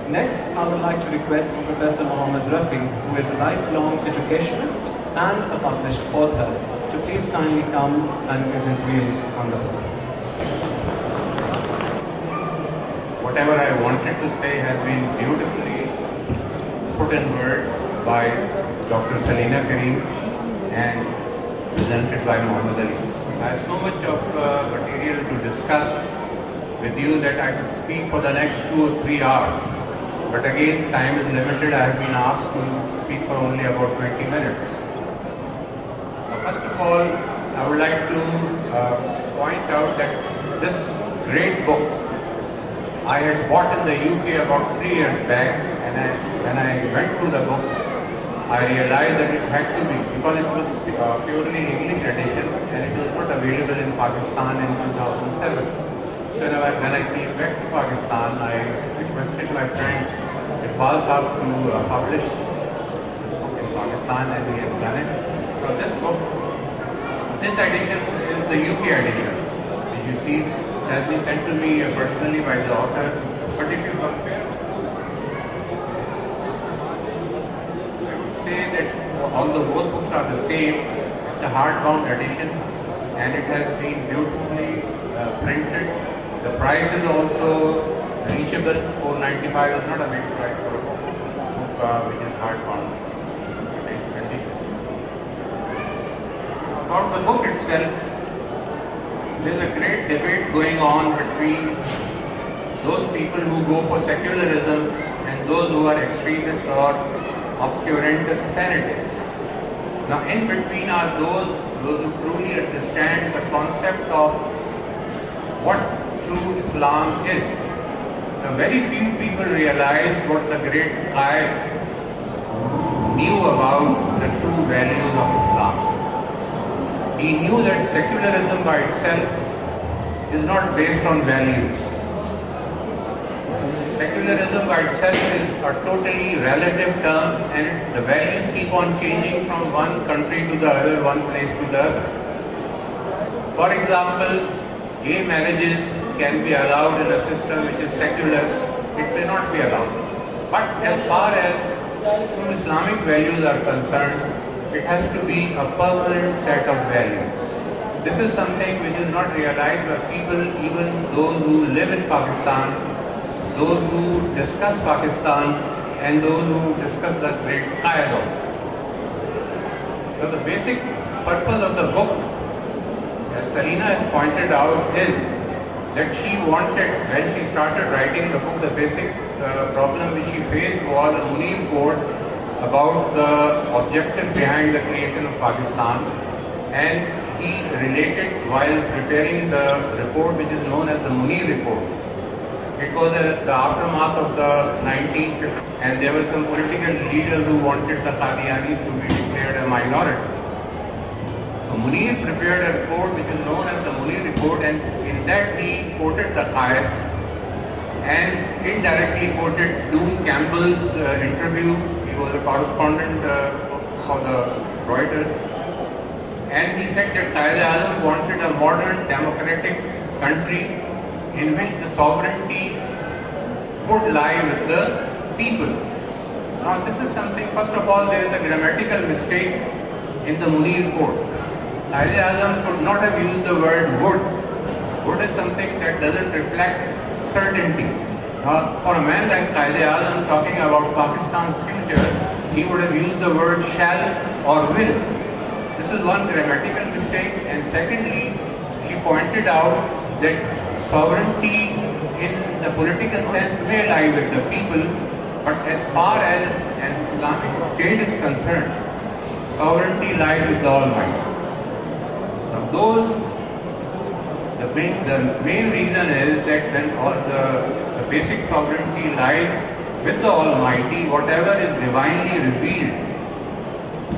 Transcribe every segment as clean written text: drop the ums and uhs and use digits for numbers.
Next, I would like to request Professor Mohammad Rafi, who is a lifelong educationist and a published author, to please kindly come and give his views on the book. Whatever I wanted to say has been beautifully put in words by Dr. Salina Kareem and presented by Muhammad Ali. I have so much of material to discuss with you that I could speak for the next 2 or 3 hours. But again, time is limited. I have been asked to speak for only about 20 minutes. First of all, I would like to point out that this great book I had bought in the UK about 3 years back, and when I went through the book, I realized that it had to be, because it was purely English edition and it was not available in Pakistan in 2007. So when I came back to Pakistan, I requested my friend Iqbal Sahab to publish this book in Pakistan, and he has done it. So this edition is the UK edition. As you see, it has been sent to me personally by the author. But if you compare, I would say that although both books are the same, it's a hardbound edition and it has been beautifully printed. The price is also reachable. $4.95 is not a big price for a book which is hardbound. About the book itself, there is a great debate going on between those people who go for secularism and those who are extremists or obscurantist fanatics. Now, in between are those who truly understand the concept of what true Islam is. Now, very few people realize what the great Qaid knew about the true values of Islam. He knew that secularism by itself is not based on values. Secularism by itself is a totally relative term, and the values keep on changing from one country to the other, one place to the other. For example, gay marriages can be allowed in a system which is secular. It may not be allowed. But as far as true Islamic values are concerned, it has to be a permanent set of values. This is something which is not realized by people, even those who live in Pakistan, those who discuss Pakistan, and those who discuss the great Qaid also. So the basic purpose of the book, as Salina has pointed out, is that she wanted, when she started writing the book, the basic problem which she faced was a Munir Code about the objective behind the creation of Pakistan, and he related while preparing the report which is known as the Munir Report. It was the aftermath of the 1950s, and there were some political leaders who wanted the Qadianis to be declared a minority. So Munir prepared a report which is known as the Munir Report, and in that he quoted the Qaid and indirectly quoted Doon Campbell's interview. He was a correspondent for the Reuters, and he said that Quaid-e-Azam wanted a modern democratic country in which the sovereignty would lie with the people. Now this is something, first of all, there is a grammatical mistake in the Munir Code. Quaid-e-Azam could not have used the word would. Would is something that doesn't reflect certainty. For a man like Quaid-e-Azam talking about Pakistan's future, he would have used the word shall or will. This is one grammatical mistake. And secondly, he pointed out that sovereignty in the political sense may lie with the people, but as far as an Islamic state is concerned, sovereignty lies with the Almighty. Now the main reason is that when the basic sovereignty lies with the Almighty, whatever is divinely revealed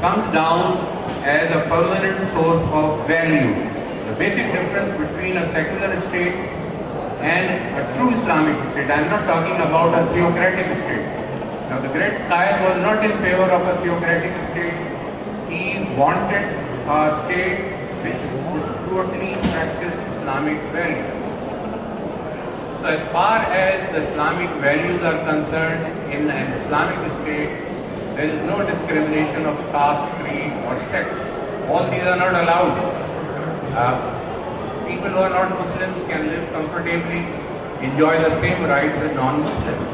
comes down as a permanent source of values. The basic difference between a secular state and a true Islamic state, I am not talking about a theocratic state. Now the great Qaid was not in favor of a theocratic state. He wanted a state which would totally practice Islamic values. So as far as the Islamic values are concerned, in an Islamic state, there is no discrimination of caste, creed or sex. All these are not allowed. People who are not Muslims can live comfortably, enjoy the same rights with non-Muslims.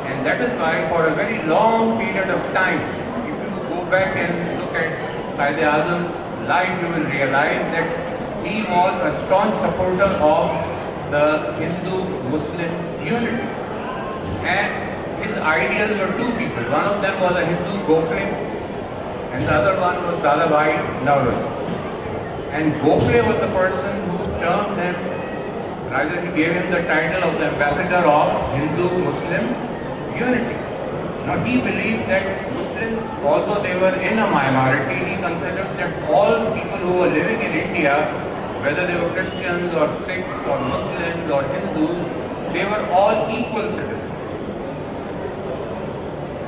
And that is why for a very long period of time, if you go back and look at Quaid-e-Azam's life, you will realize that he was a staunch supporter of the Hindu-Muslim unity. And his ideals were two people. One of them was a Hindu Gokhale and the other one was Dadabhai Naoroji. And Gokhale was the person who termed him, rather he gave him the title of the ambassador of Hindu-Muslim unity. Now he believed that Muslims, although they were in a minority, he considered that all people who were living in India, whether they were Christians or Sikhs or Muslims or Hindus, they were all equal citizens.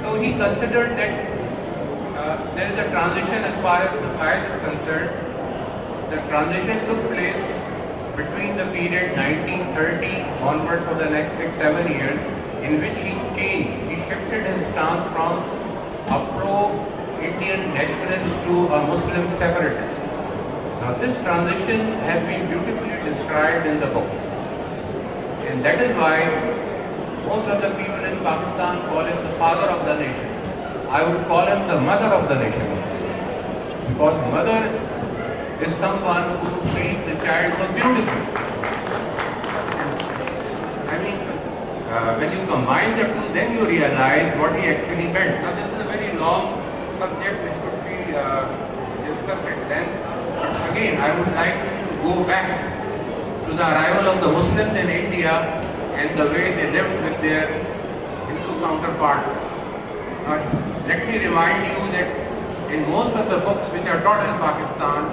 So he considered that there is a transition as far as the Quaid is concerned. The transition took place between the period 1930 onwards for the next 6-7 years, in which he changed. He shifted his stance from a pro-Indian nationalist to a Muslim separatist. Now this transition has been beautifully described in the book. And that is why most of the people in Pakistan call him the father of the nation. I would call him the mother of the nation. Because mother is someone who treats the child so beautifully. I mean, when you combine the two, then you realize what he actually meant. Now this is a very long subject which could be discussed at length. But again, I would like to go back to the arrival of the Muslims in India and the way they lived with their Hindu counterparts. Let me remind you that in most of the books which are taught in Pakistan,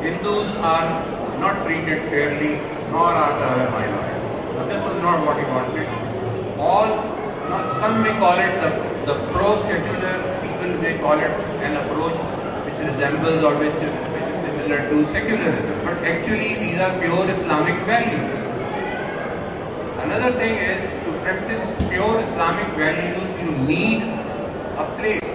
Hindus are not treated fairly, nor are the other minorities. But this is not what he wanted. Some may call it the pro-secular, people may call it an approach which resembles or which is similar to secularism. But actually these are pure Islamic values. Another thing is, to practice pure Islamic values, you need a place.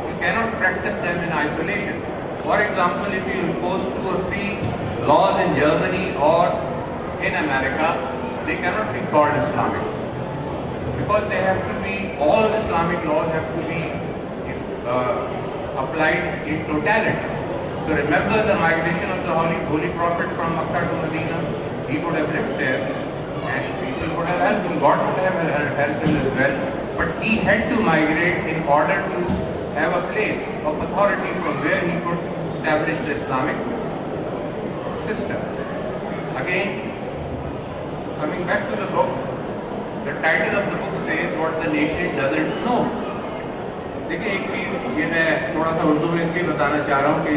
You cannot practice them in isolation. For example, if you impose 2 or 3 laws in Germany or in America, they cannot be called Islamic. Because they have to be, all Islamic laws have to be applied in totality. So remember the migration of the Holy Prophet from Makkah to Medina. He would have lived there and people would have helped him. God would have helped him as well. But he had to migrate in order to have a place of authority from where he could establish the Islamic system. Again, coming back to the book, the title of the book says what the nation doesn't know. देखिए एक चीज ये मैं थोड़ा सा उर्दू में इसलिए बताना चाह रहा हूँ कि